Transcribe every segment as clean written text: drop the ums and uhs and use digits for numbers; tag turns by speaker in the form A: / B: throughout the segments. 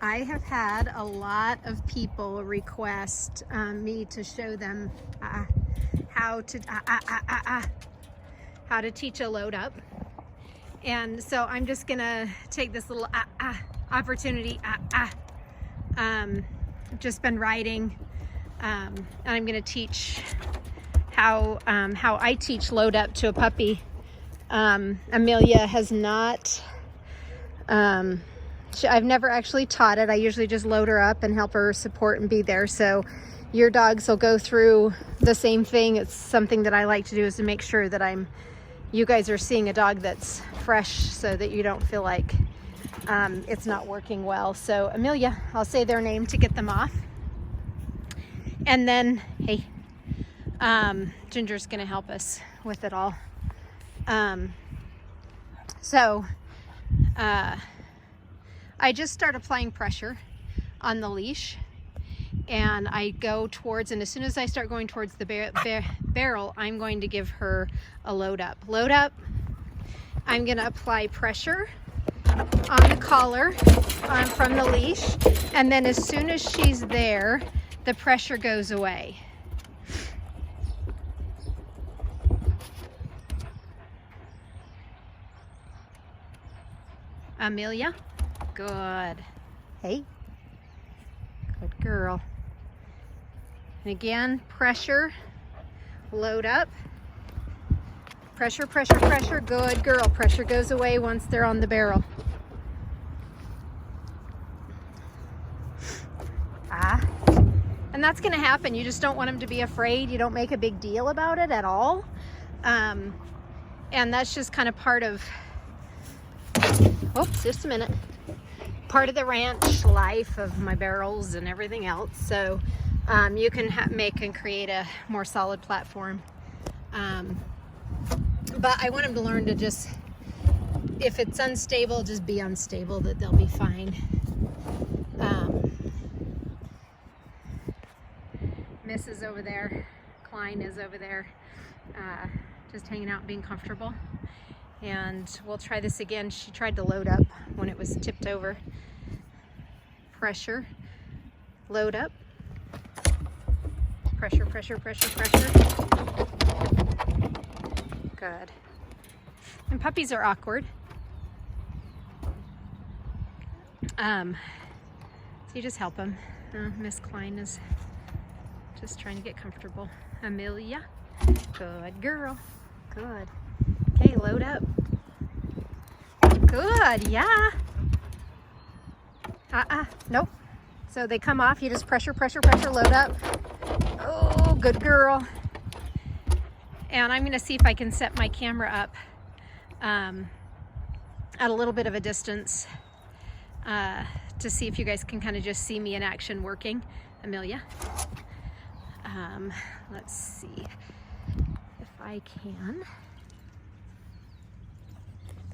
A: I have had a lot of people request me to show them how to teach a load up. And so I'm just gonna take this little opportunity. Just been riding, and I'm gonna teach how I teach load up to a puppy. Amelia has not. I've never actually taught it. I usually just load her up and help her support and be there. So your dogs will go through the same thing. It's something that I like to do, is to make sure that you guys are seeing a dog that's fresh, so that you don't feel like it's not working well. So Amelia, I'll say their name to get them off. And then, hey, Ginger's gonna help us with it all. I just start applying pressure on the leash, and I go towards, and as soon as I start going towards the barrel, I'm going to give her a load up. Load up. I'm going to apply pressure on the collar from the leash, and then as soon as she's there, the pressure goes away. Amelia, good. Hey, good girl. And again, pressure, load up. Pressure, pressure, pressure, good girl. Pressure goes away once they're on the barrel. And that's gonna happen. You just don't want them to be afraid. You don't make a big deal about it at all. And that's just kind of part of, oops, just a minute. Part of the ranch life of my barrels and everything else. So you can make and create a more solid platform. But I want them to learn to just, if it's unstable, just be unstable, that they'll be fine. Miss is over there. Klein is over there, just hanging out, being comfortable. And we'll try this again. She tried to load up when it was tipped over. Pressure, load up. Pressure, pressure, pressure, pressure. Good. And puppies are awkward. So you just help them. Miss Klein is just trying to get comfortable. Amelia, good girl. Good. Okay, load up. Good, yeah. Nope. So they come off, you just pressure, pressure, pressure, load up. Oh, good girl. And I'm gonna see if I can set my camera up at a little bit of a distance to see if you guys can kind of just see me in action working. Amelia. Let's see if I can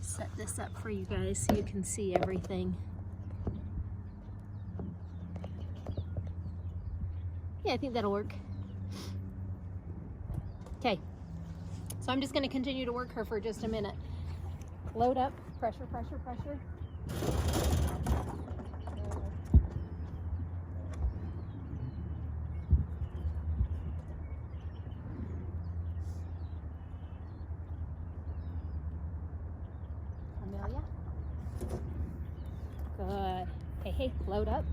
A: set this up for you guys so you can see everything. Yeah, I think that'll work. Okay, so I'm just going to continue to work her for just a minute. Load up, pressure, pressure, pressure. Amelia. Good. Hey, hey, load up.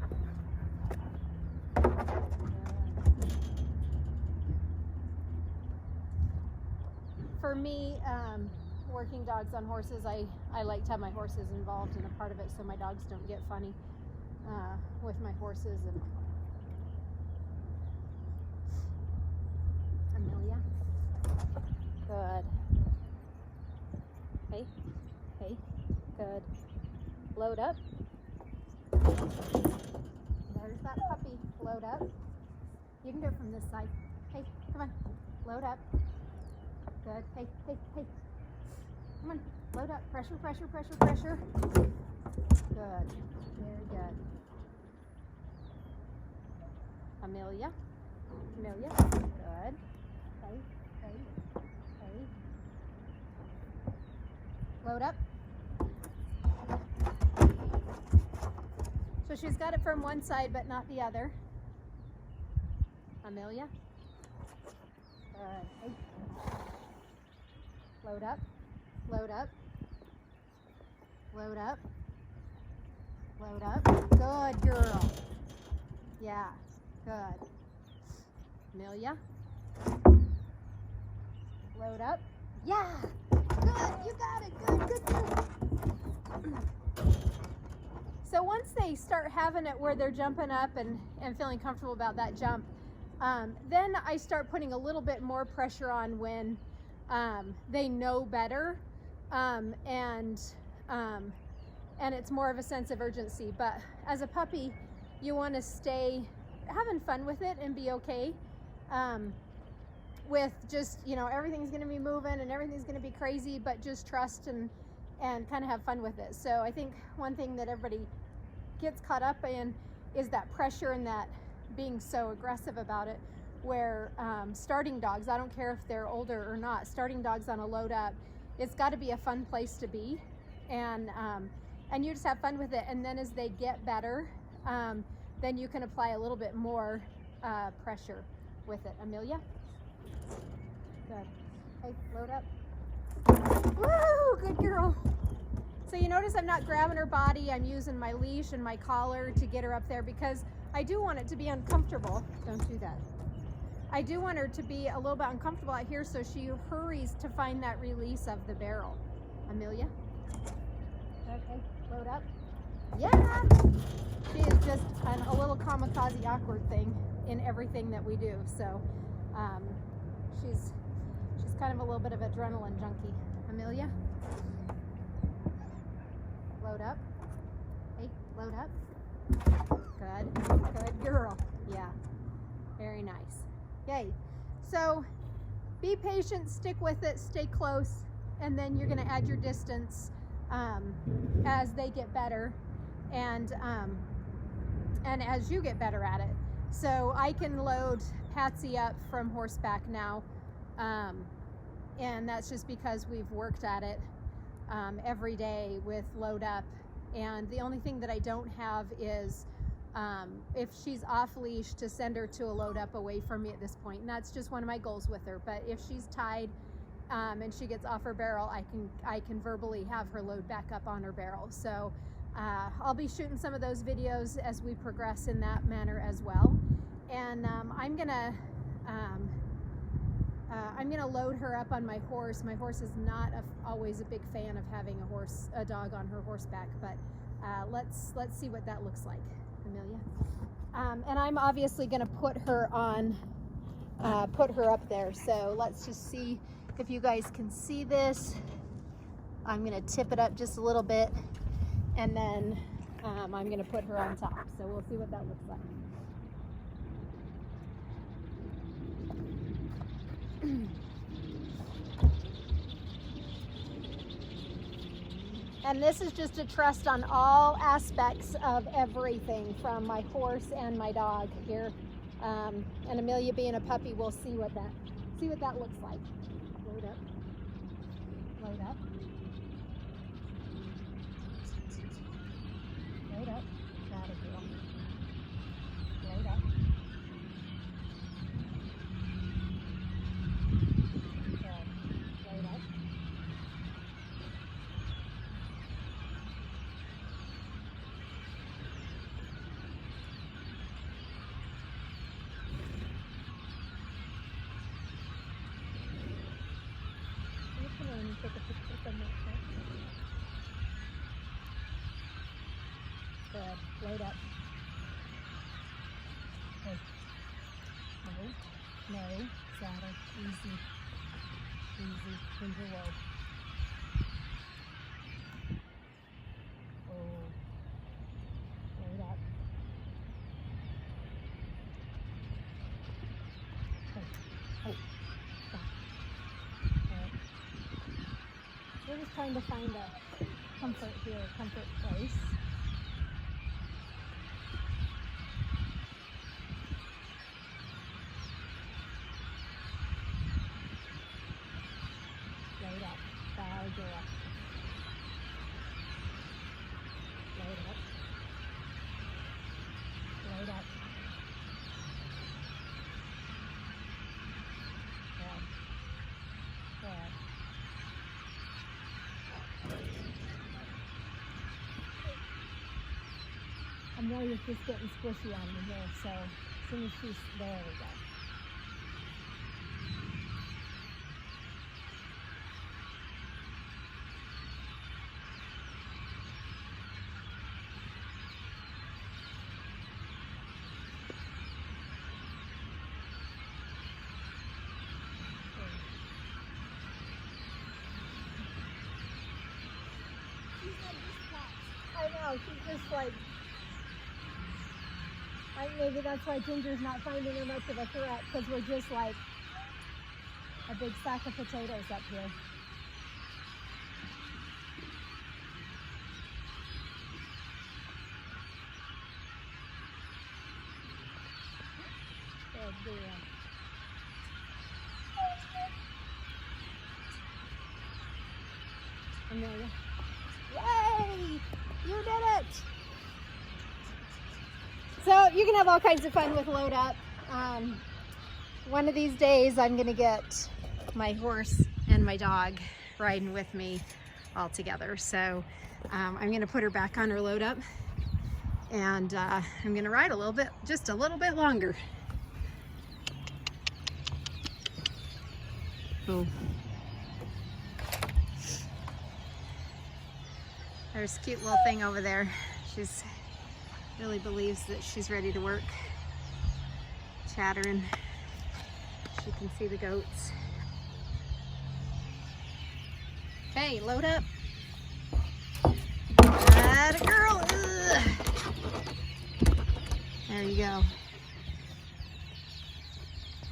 A: For me, working dogs on horses, I like to have my horses involved in a part of it, so my dogs don't get funny with my horses. And Amelia, good. Hey, hey, good. Load up. There's that puppy. Load up. You can do it from this side. Hey, come on. Load up. Good. Hey, hey, hey. Come on. Load up. Pressure, pressure, pressure, pressure. Good. Very good. Amelia. Amelia. Good. Hey, hey, hey. Load up. So she's got it from one side, but not the other. Amelia. Hey. Load up, load up, load up, load up. Good girl. Yeah, good. Amelia. Load up. Yeah, good, you got it, good, good, good. So once they start having it where they're jumping up and feeling comfortable about that jump, then I start putting a little bit more pressure on when they know better, and it's more of a sense of urgency. But as a puppy, you want to stay having fun with it and be okay with just, you know, everything's going to be moving and everything's going to be crazy, but just trust and kind of have fun with it. So I think one thing that everybody gets caught up in is that pressure and that being so aggressive about it, where starting dogs, I don't care if they're older or not, starting dogs on a load up, it's got to be a fun place to be, and you just have fun with it. And then as they get better, then you can apply a little bit more pressure with it. Amelia. Good. Hey, load up. Woo, good girl. So you notice I'm not grabbing her body. I'm using my leash and my collar to get her up there because I do want it to be uncomfortable. Don't do that. I do want her to be a little bit uncomfortable out here, so she hurries to find that release of the barrel. Amelia. Okay, load up. Yeah! She is just a little kamikaze awkward thing in everything that we do. So she's kind of a little bit of adrenaline junkie. Amelia. Load up. Hey, load up. Good. Good girl. Yeah. Very nice. Yay. So be patient, stick with it, stay close, and then you're going to add your distance as they get better and as you get better at it. So I can load Patsy up from horseback now, and that's just because we've worked at it every day with load up. And the only thing that I don't have is if she's off leash, to send her to a load up away from me at this point. And that's just one of my goals with her. But if she's tied and she gets off her barrel, I can verbally have her load back up on her barrel. So I'll be shooting some of those videos as we progress in that manner as well. And I'm gonna load her up on my horse. My horse is not always a big fan of having a dog on her horseback, but let's see what that looks like. Amelia. And I'm obviously going to put her up there. So let's just see if you guys can see this. I'm going to tip it up just a little bit, and then I'm going to put her on top. So we'll see what that looks like. And this is just a trust on all aspects of everything from my horse and my dog here. And Amelia being a puppy, we'll see what that looks like. Load up. Load up. Load up. Got it, girl. Load up. Good. Load up. Take a picture from that side. Good. Load up. Okay. No. Saddle. Easy. Easy. Finger roll. Oh. Load up. Okay. Oh. Stop. We're just trying to find a comfort here, a comfort place. Load up. Bow girl. Load up. Amelia's just getting squishy on me here, so as soon as she's there, we go. I know, she's just like, maybe that's why Ginger's not finding her much of a threat, because we're just like a big sack of potatoes up here. Good deal. Amelia. Yay! You did it! So you can have all kinds of fun with Load Up. One of these days I'm gonna get my horse and my dog riding with me all together. So I'm gonna put her back on her Load Up, and I'm gonna ride a little bit, just a little bit longer. Cool. There's a cute little thing over there. She's really believes that she's ready to work. Chattering. She can see the goats. Okay, Load Up. Atta girl. Ugh. There you go.